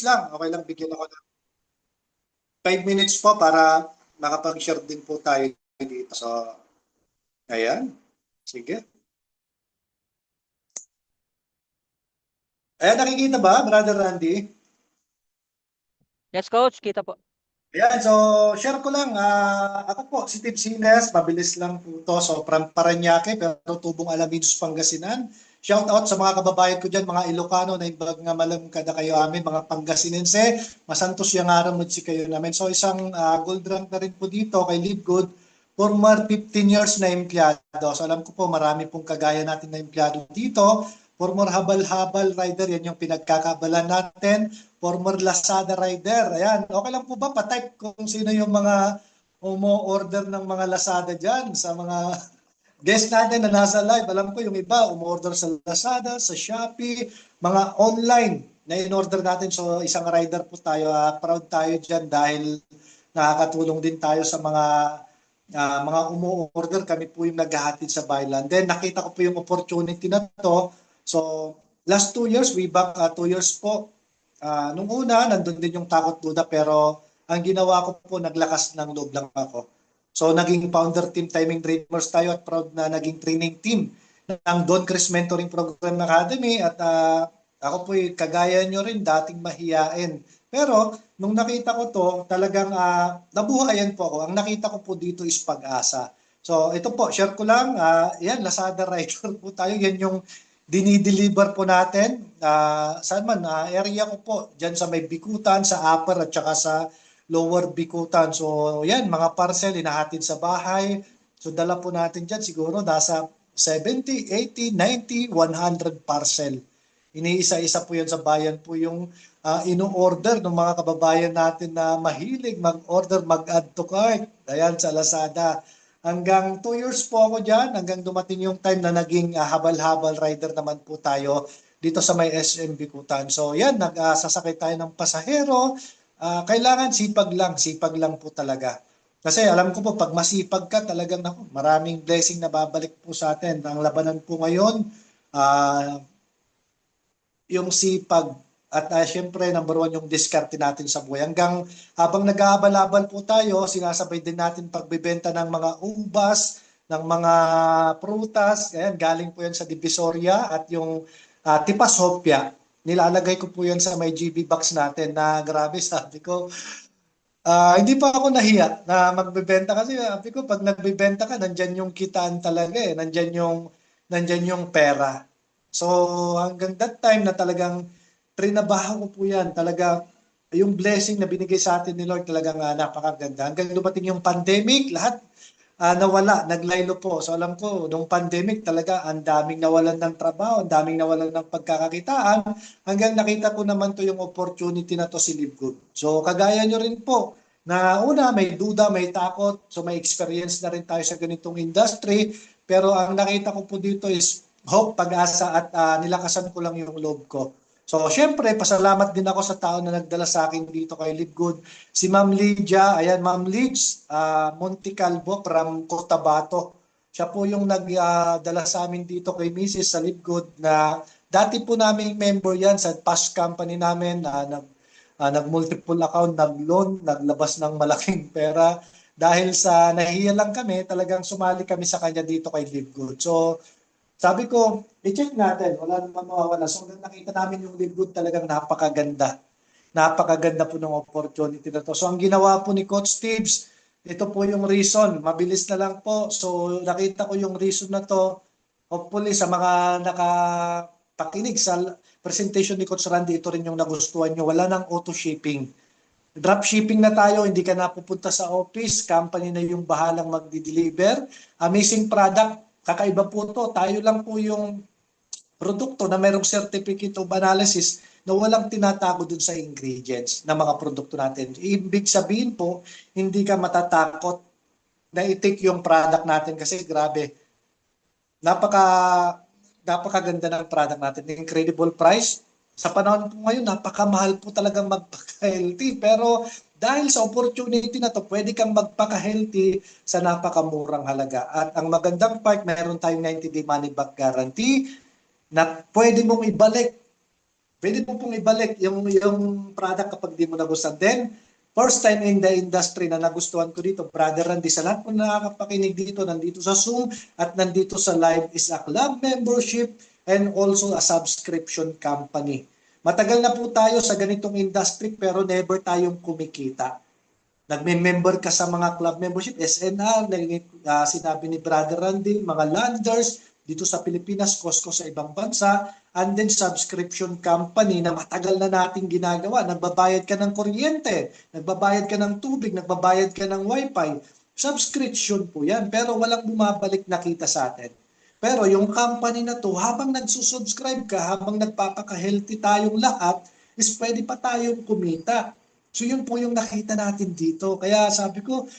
lang. Okay lang, bigyan ako ng 5 minutes po para makapag-share din po tayo dito. So, ayan. Sige. Ayan, nakikita ba, Brother Randy? Yes, coach. Kita po. Ayan, so share ko lang. Ako po, si Tim Sines, mabilis lang po to. So, from Paranaque, pero tubong Alaminos, Pangasinan. Shout out sa mga kababayan ko dyan, mga Ilocano, na ibag nga malam kada kayo amin, mga Pangasinense, masantos yung araw mo si kayo namin. So, isang gold rank na rin po dito kay Live Good, former 15 years na empleyado. So, alam ko po, marami pong kagaya natin na empleyado dito. Former habal-habal rider, yan yung pinagkakabalan natin. Former Lazada rider. Ayan, okay lang po ba pa-type kung sino yung mga umo-order ng mga Lazada dyan sa mga guest natin na nasa live? Alam ko yung iba, umu-order sa Lazada, sa Shopee, mga online na in-order natin. So isang rider po tayo. Proud tayo dyan dahil nakakatulong din tayo sa mga umu-order. Kami po yung naghahatid sa Byland. Then nakita ko po yung opportunity na to. So last 2 years, way back 2 years po, nung una, nandun din yung takot duda pero ang ginawa ko po, naglakas ng loob lang ako. So naging founder team Timing Dreamers tayo at proud na naging training team ng Don Chris Mentoring Program Academy at ako po kagaya nyo rin dating mahiyain. Pero nung nakita ko to, talagang nabuhayan po ako. Ang nakita ko po dito is pag-asa. So ito po, share ko lang. Yan, Lazada Rider po tayo. Yan yung dinideliver po natin. Saan man, area ko po, dyan sa may Bikutan, sa upper at saka sa lower Bikutan. So yan, mga parcel, inahatid sa bahay. So dala po natin dyan siguro nasa 70, 80, 90, 100 parcel. Iniisa-isa po yan sa bayan po yung ino-order ng mga kababayan natin na mahilig mag-order, mag-add to cart. Ayan, sa Lazada. Hanggang 2 years po ako dyan, hanggang dumating yung time na naging habal-habal rider naman po tayo dito sa may SM Bikutan. So yan, nagsasakay tayo ng pasahero. Kailangan sipag lang po talaga. Kasi alam ko po, pag masipag ka, talagang maraming blessing na babalik po sa atin. Ang labanan po ngayon, ah, yung sipag at syempre number one yung diskarte natin sa buhay. Hanggang habang nag-aabal-abal po tayo, sinasabay din natin pagbebenta ng mga ubas, ng mga prutas. Ayan, galing po yan sa Divisoria at yung Tipas Hopia. Nilalagay ko po yan sa may GB box natin na grabe sabi ko. Hindi pa ako nahiya na magbebenta kasi sabi ko pag nagbebenta ka nandyan yung kitaan talaga eh, nandyan yung pera. So hanggang that time na talagang trinabaho ko po yan, talaga yung blessing na binigay sa atin ni Lord talagang napakaganda. Hanggang dumating yung pandemic, lahat nawala, naglaylo po. So alam ko, nung pandemic talaga, ang daming nawalan ng trabaho, ang daming nawalan ng pagkakakitaan, hanggang nakita ko naman to yung opportunity na to si Live Good. So kagaya nyo rin po, na una may duda, may takot, so may experience na rin tayo sa ganitong industry, pero ang nakita ko po dito is hope, pag-asa at nilakasan ko lang yung loob ko. So, syempre, pasalamat din ako sa tao na nagdala sa akin dito kay Live Good. Si Ma'am Lydia, ayan, Ma'am Lids, Monticalvo from Cotabato. Siya po yung nagdala sa amin dito kay Mrs. sa Live Good na dati po namin member yan sa past company namin na nag-multiple account, nag-loan, naglabas ng malaking pera. Dahil sa nahiya lang kami, talagang sumali kami sa kanya dito kay Live Good. So, sabi ko, i-check natin, wala naman mawawala. So, nung nakita namin yung Live Good, talagang napakaganda. Napakaganda po ng opportunity na to. So, ang ginawa po ni Coach Tibbs, ito po yung reason. Mabilis na lang po. So, nakita ko yung reason na to. Hopefully, sa mga nakapakinig sa presentation ni Coach Randy, ito rin yung nagustuhan nyo. Wala nang auto shipping. Drop shipping na tayo, hindi ka na pupunta sa office, company na yung bahalang magdi-deliver. Amazing product, kakaiba po to. Tayo lang po yung produkto na mayroong certificate of analysis na walang tinatago dun sa ingredients ng mga produkto natin. Ibig sabihin po, hindi ka matatakot na i-take yung product natin kasi grabe, napaka napakaganda ng product natin. Incredible price. Sa panahon po ngayon, napakamahal po talagang magpaka-healthy. Pero dahil sa opportunity na to, pwede kang magpaka-healthy sa napakamurang halaga. At ang magandang part, meron tayong 90-day money back guarantee na pwede mong ibalik pwede mo pong ibalik yung product kapag di mo nagustuhan. Then, first time in the industry na nagustuhan ko dito, Brother Randy, sa lahat po nakakapakinig dito, nandito sa Zoom at nandito sa live, is a club membership and also a subscription company. Matagal na po tayo sa ganitong industry pero never tayong kumikita. Nagme-member ka sa mga club membership, SNR, sinabi ni Brother Randy, mga landers dito sa Pilipinas, Costco sa ibang bansa, and then subscription company na matagal na nating ginagawa. Nagbabayad ka ng kuryente, nagbabayad ka ng tubig, nagbabayad ka ng wifi. Subscription po yan, pero walang bumabalik na kita sa atin. Pero yung company na to, habang nagsusubscribe ka, habang nagpapaka-healthy tayong lahat, is pwede pa tayong kumita. So yun po yung nakita natin dito. Kaya sabi ko,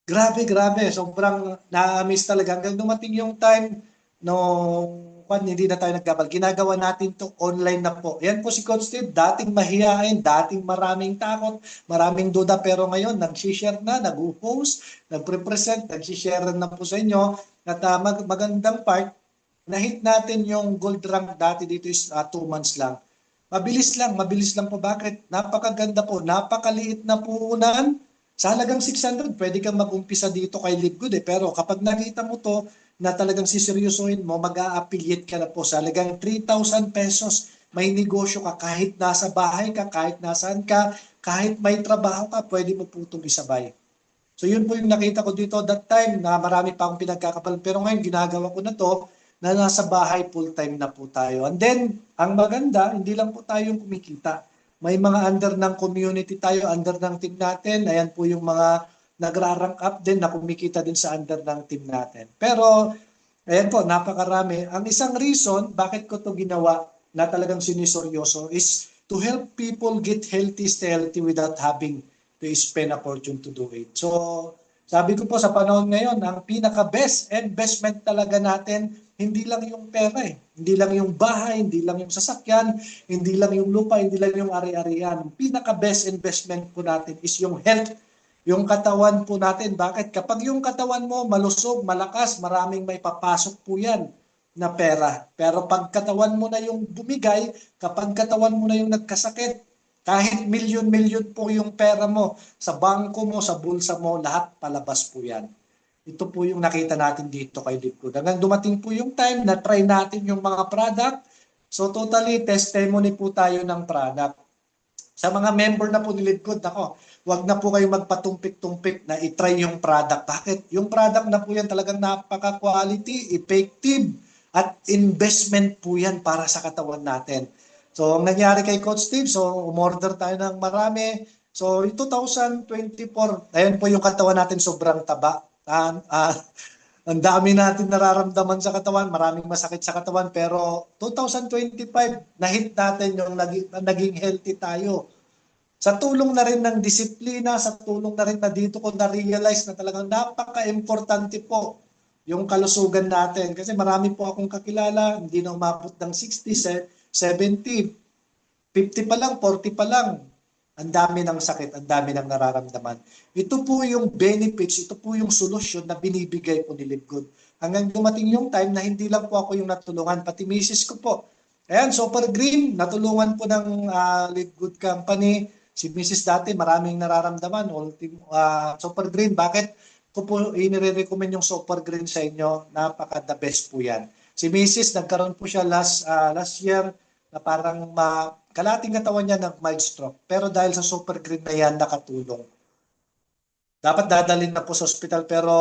grabe, grabe. Sobrang na-miss talaga. Hanggang dumating yung time nung hindi na tayo nagkabal. Ginagawa natin to online na po. Yan po si Coach Steve. Dating mahihain, dating maraming takot, maraming duda. Pero ngayon, nag-share na, nag-host, nag-represent, nag-share na po sa inyo. At magandang part, na-hit natin yung gold rank dati dito is 2 months lang. Mabilis lang po. Bakit? Napakaganda po, napakaliit na puhunan. Sa halagang 600, pwede kang mag-umpisa dito kay Live Good Pero kapag nakita mo to, na talagang siseryosohin mo, mag-a-affiliate ka na po sa halagang 3,000 pesos. May negosyo ka kahit nasa bahay ka, kahit nasaan ka, kahit may trabaho ka, pwede mo po itong isabay. So yun po yung nakita ko dito that time na marami pa akong pinagkakapalan. Pero ngayon, ginagawa ko na to na nasa bahay full-time na po tayo. And then, ang maganda, hindi lang po tayo yung kumikita. May mga under ng community tayo, under ng team natin. Ayan po yung mga nagra-rank up din na kumikita din sa under ng team natin. Pero, ayan po, napakarami. Ang isang reason, bakit ko to ginawa na talagang siniseryoso is to help people get healthy, stay healthy without having to spend a fortune to do it. So, sabi ko po sa panahon ngayon, ang pinaka-best investment talaga natin, hindi lang yung pera Hindi lang yung bahay, hindi lang yung sasakyan, hindi lang yung lupa, hindi lang yung ari-arian. Ang pinaka-best investment po natin is yung health, yung katawan po natin. Bakit? Kapag yung katawan mo malusog, malakas, maraming may papasok po yan na pera. Pero pag katawan mo na yung bumigay, kapag katawan mo na yung nagkasakit, kahit milyon-milyon po yung pera mo, sa bangko mo, sa bulsa mo, lahat palabas po yan. Ito po yung nakita natin dito kay Live Good. Hanggang dumating po yung time na try natin yung mga product. So totally testimony po tayo ng product. Sa mga member na po ni Live Good, wag na po kayo magpatumpik-tumpik na itry yung product. Bakit? Yung product na po yan talagang napaka-quality, effective, at investment po yan para sa katawan natin. So ang nangyari kay Coach Steve, so umorder tayo ng marami. So 2024, ayun po yung katawan natin sobrang taba. Ang dami natin nararamdaman sa katawan, maraming masakit sa katawan, pero 2025, na-hit natin yung naging healthy tayo. Sa tulong na rin ng disiplina, sa tulong na rin na dito ko na-realize na talagang napaka-importante po yung kalusugan natin. Kasi marami po akong kakilala, hindi na umabot ng 60, 70, 50 pa lang, 40 pa lang. Ang dami ng sakit, ang dami ng nararamdaman. Ito po yung benefits, ito po yung solusyon na binibigay po ni Live Good. Hanggang dumating yung time na hindi lang po ako yung natulungan, pati misis ko po. Ayan, Super Green, natulungan po ng Live Good Company. Si Mrs. dati, maraming nararamdaman. Super Green, bakit ko po inire-recommend yung Super Green sa inyo? Napaka-the best po yan. Si Mrs. nagkaroon po siya last year na parang kalating katawan niya ng mild stroke. Pero dahil sa Super Green na yan, nakatulong. Dapat dadalhin na po sa hospital pero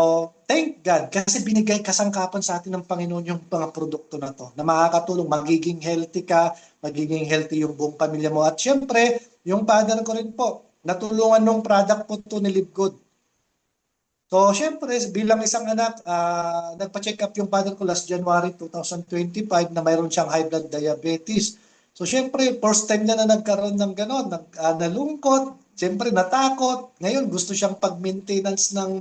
thank God kasi binigay kasangkapan sa atin ng Panginoon yung mga produkto na to na makakatulong, magiging healthy ka, magiging healthy yung buong pamilya mo. At syempre, yung father ko rin po, natulungan nung product po to ni Live Good. So syempre, bilang isang anak, nagpa-check up yung father ko last January 2025 na mayroon siyang high blood diabetes. So syempre, first time na nagkaroon ng gano'n, nalungkot, syempre natakot. Ngayon gusto siyang pag-maintenance ng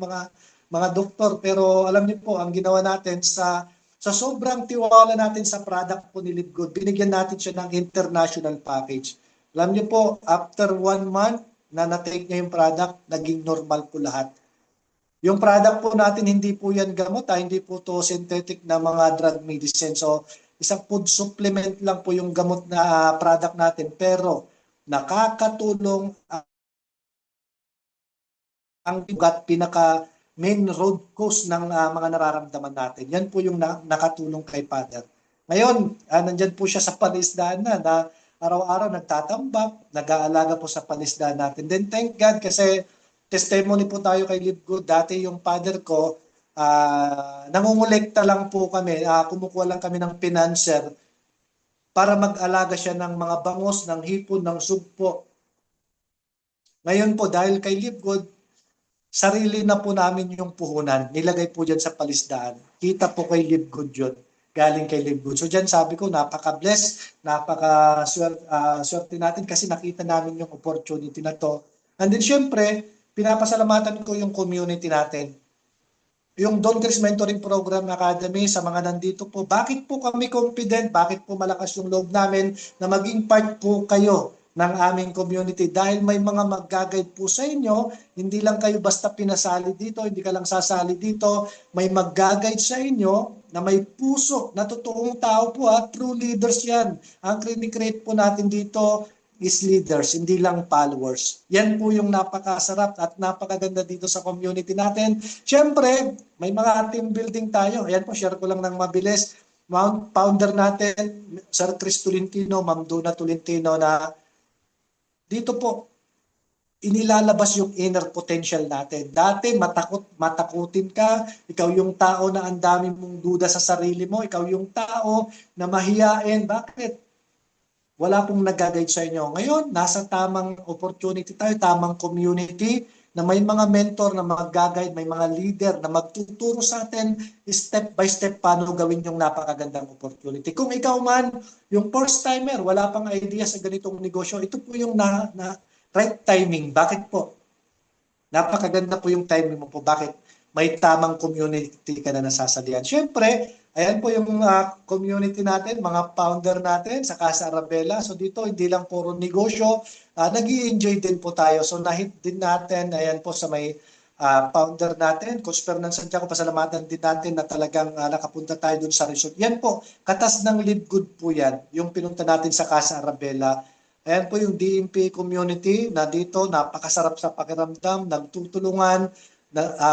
mga doktor. Pero alam niyo po, ang ginawa natin sa sobrang tiwala natin sa product po ni Live Good, binigyan natin siya ng international package. Alam niyo po, after 1 month na na-take niya yung product, naging normal po lahat. Yung product po natin, hindi po yan gamot, hindi po to synthetic na mga drug medicine. So, isang food supplement lang po yung gamot na product natin, pero nakakatulong ang ugat, pinaka main road cause ng mga nararamdaman natin. Yan po yung nakatulong kay Father. Ngayon, nandyan po siya sa palisdaan na araw-araw nagtatambak, nag-aalaga po sa palisdaan natin. Then thank God kasi testimony po tayo kay Live Good. Dati yung father ko, nangungulekta lang po kami, kumukuha lang kami ng financer para mag-alaga siya ng mga bangos, ng hipon, ng sugpo. Ngayon po, dahil kay Live Good, sarili na po namin yung puhunan. Nilagay po dyan sa palisdaan. Kita po kay Live Good yun. Galing kay Live Good. So dyan sabi ko, napaka-bless, napaka-swerte natin kasi nakita namin yung opportunity na to. And then syempre, pinapasalamatan ko yung community natin. Yung Don Chris Mentoring Program Academy sa mga nandito po, bakit po kami confident, bakit po malakas yung loob namin na maging part po kayo ng aming community dahil may mga mag-guide po sa inyo, hindi lang kayo basta pinasali dito, hindi ka lang sasali dito, may mag-guide sa inyo na may puso, na totoong tao po at true leaders yan. Ang create po natin dito is leaders, hindi lang followers. Yan po yung napakasarap at napakaganda dito sa community natin. Siyempre, may mga team building tayo. Ayan po, share ko lang ng mabilis. Founder natin, Sir Chris Tolentino, Ma'am Donna Tolentino, na dito po, inilalabas yung inner potential natin. Dati matakutin ka, ikaw yung tao na ang dami mong duda sa sarili mo, ikaw yung tao na mahiyain. Bakit? Wala pong nag-guide sa inyo. Ngayon, nasa tamang opportunity tayo, tamang community na may mga mentor na mag-guide, may mga leader na magtuturo sa atin step by step paano gawin yung napakagandang opportunity. Kung ikaw man, yung first timer, wala pang idea sa ganitong negosyo, ito po yung right timing. Bakit po? Napakaganda po yung timing mo po. Bakit? May tamang community ka na nasasalihan. Siyempre, ayan po yung community natin, mga founder natin sa Casa Arabela. So dito, hindi lang puro negosyo, nag-i-enjoy din po tayo. So nahit din natin, ayan po sa may founder natin, Coach Fernan Santiago, pasalamatan din natin na talagang nakapunta tayo dun sa resort. Yan po, katas ng Live Good po yan, yung pinunta natin sa Casa Arabela. Ayan po yung DMP community na dito, napakasarap sa pakiramdam, nagtutulungan,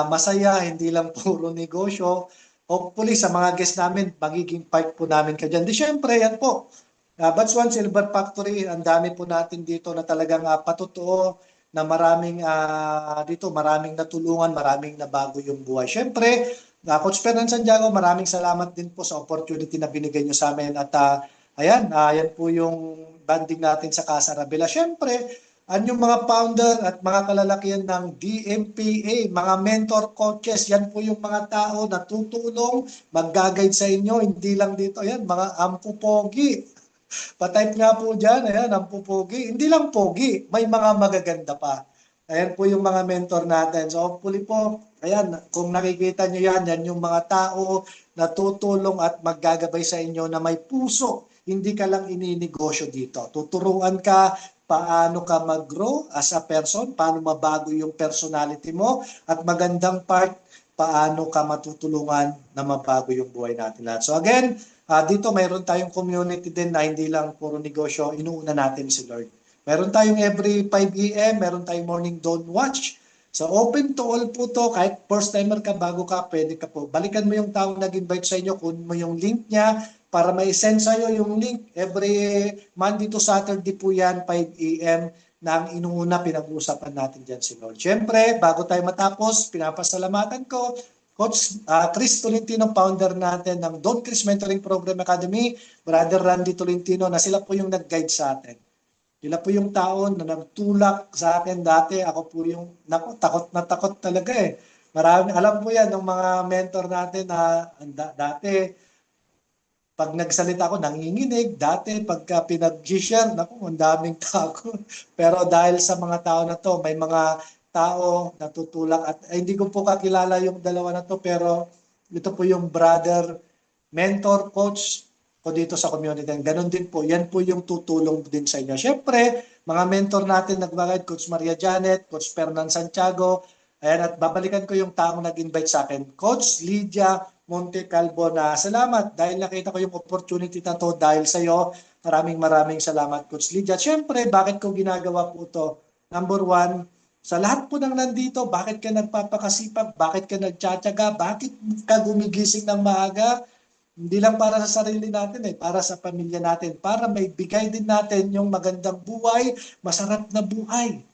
masaya, hindi lang puro negosyo. Hopefully sa mga guests namin, magiging part po namin ka dyan. Di syempre, yan po. Batch 1 Silver Factory, ang dami po natin dito na talagang patotoo na maraming dito, maraming natulungan, maraming nabago yung buhay. Syempre, Coach Fernan Santiago, maraming salamat din po sa opportunity na binigay nyo sa amin. At ayan po yung banding natin sa Casa Arabela. Syempre, yung mga founder at mga kalalakihan ng DMPA, mga mentor coaches, yan po yung mga tao na tutulong, mag-guide sa inyo, hindi lang dito, ayan, mga ampupogi. Patype nga po dyan, ayan, ampupogi. Hindi lang pogi, may mga magaganda pa. Ayan po yung mga mentor natin. So hopefully po, ayan, kung nakikita nyo yan, yan yung mga tao na tutulong at maggagabay sa inyo na may puso. Hindi ka lang ininegosyo dito. Tuturuan ka paano ka mag-grow as a person, paano mabago yung personality mo, at magandang part, paano ka matutulungan na mabago yung buhay natin lahat. So again, dito mayroon tayong community din na hindi lang puro negosyo, inuuna natin si Lord. Meron tayong every 5 a.m., meron tayong morning dawn watch. So open to all po to, kahit first timer ka, bago ka, pwede ka po. Balikan mo yung taong nag-invite sa inyo, kunin mo yung link niya, para may send sa'yo yung link. Every Monday to Saturday po yan, 5 a.m. na ang inuuna pinag-uusapan natin dyan si Lord. Siyempre, bago tayo matapos, pinapasalamatan ko, Coach Chris Tolentino, founder natin ng Don Chris Mentoring Program Academy, Brother Randy Tolentino, na sila po yung nag-guide sa atin. Sila po yung tao na nagtulak sa akin dati. Ako po yung, takot na takot talaga eh. Marami, alam po yan, ng mga mentor natin na dati, pag nagsalita ako, nanginginig. Dati, pagka pinag-share, naku, ang daming tao. Pero dahil sa mga tao na to, may mga tao na tutulak. At hindi ko po kakilala yung dalawa na to, pero ito po yung brother, mentor, coach ko dito sa community. Ganon din po. Yan po yung tutulong din sa inyo. Siyempre, mga mentor natin nag-guide, Coach Maria Janet, Coach Fernan Santiago. Ayan, at babalikan ko yung taong nag-invite sa akin. Coach Lydia Monte Calvo na salamat dahil nakita ko yung opportunity na to dahil sa iyo. Maraming salamat, Coach Lydia. Siyempre, bakit ko ginagawa po ito? Number one, sa lahat po ng nandito, bakit ka nagpapakasipag? Bakit ka nagtsatsaga? Bakit ka gumigising ng maaga? Hindi lang para sa sarili natin para sa pamilya natin, para maibigay din natin yung magandang buhay, masarap na buhay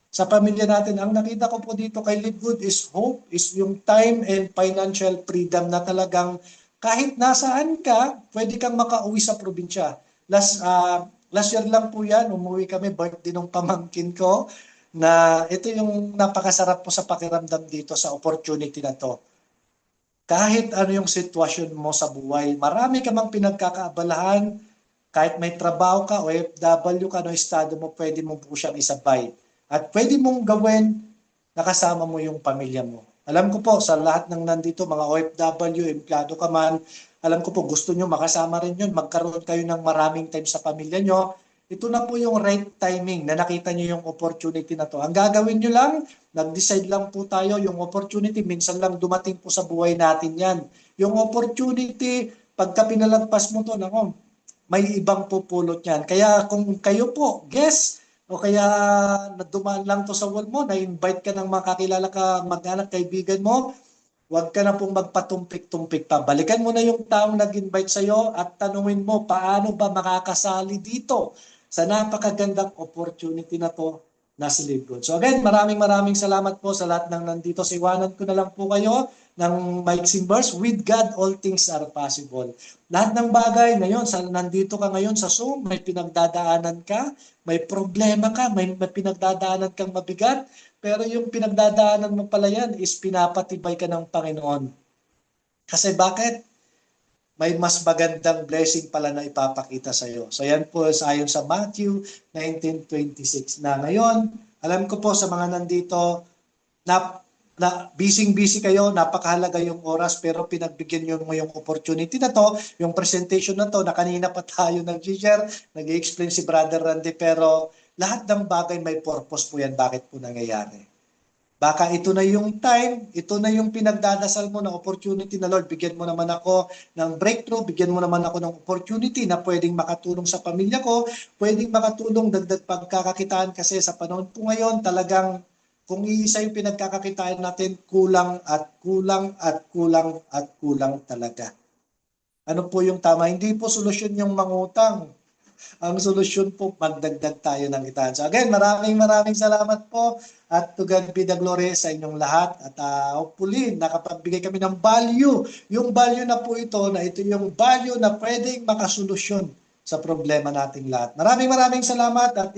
sa pamilya natin. Ang nakita ko po dito kay Live Good is hope, is yung time and financial freedom na talagang kahit nasaan ka, pwede kang makauwi sa probinsya. Last year lang po yan, umuwi kami, birthday ng pamangkin ko, na ito yung napakasarap po sa pakiramdam dito sa opportunity na to. Kahit ano yung sitwasyon mo sa buhay, marami ka mang pinagkakaabalahan, kahit may trabaho ka, OFW ka, no estado mo, pwede mo po siyang isabay. At pwede mong gawin na kasama mo yung pamilya mo. Alam ko po, sa lahat ng nandito, mga OFW, empleyado ka man, alam ko po, gusto nyo makasama rin yun, magkaroon kayo ng maraming time sa pamilya nyo. Ito na po yung right timing na nakita nyo yung opportunity na to. Ang gagawin nyo lang, nag-decide lang po tayo, yung opportunity, minsan lang dumating po sa buhay natin yan. Yung opportunity, pagka pinalagpas mo to, nako, may ibang pupulot yan. Kaya kung kayo po, guess, o kaya nadumaan lang to sa wall mo, na-invite ka ng makakilala ka, mag-anak, kaibigan mo, huwag ka na pong magpatumpik-tumpik pa. Balikan mo na yung taong nag-invite sa'yo at tanungin mo, paano ba makakasali dito sa napakagandang opportunity na to na si Live Good. So again, maraming salamat po sa lahat ng nandito. Siwanan ko na lang po kayo ng maiksing verse, with God all things are possible. Lahat ng bagay ngayon, nandito ka ngayon sa Zoom, may pinagdadaanan ka, may problema ka, may pinagdadaanan kang mabigat, pero yung pinagdadaanan mo pala yan is pinapatibay ka ng Panginoon. Kasi bakit? May mas magandang blessing pala na ipapakita sa iyo. So yan po ayon sa Matthew 19:26 na ngayon. Alam ko po sa mga nandito na busy kayo, napakahalaga yung oras, pero pinagbigyan nyo mo yung opportunity na to, yung presentation na to, na kanina pa tayo nag-share, nag-explain si Brother Randy, pero lahat ng bagay may purpose po yan, bakit po nangyayari. Baka ito na yung time, ito na yung pinagdadasal mo na opportunity na Lord, bigyan mo naman ako ng breakthrough, bigyan mo naman ako ng opportunity na pwedeng makatulong sa pamilya ko, pwedeng makatulong dagdag pagkakakitaan kasi sa panahon po ngayon talagang kung iisa yung pinagkakakitaan natin, kulang talaga. Ano po yung tama? Hindi po solusyon yung mangutang. Ang solusyon po, magdagdag tayo ng kitaan. So again, maraming salamat po at to God be the glory sa inyong lahat. At hopefully, nakapagbigay kami ng value. Yung value na po ito, na ito yung value na pwedeng makasolusyon sa problema nating lahat. Maraming salamat at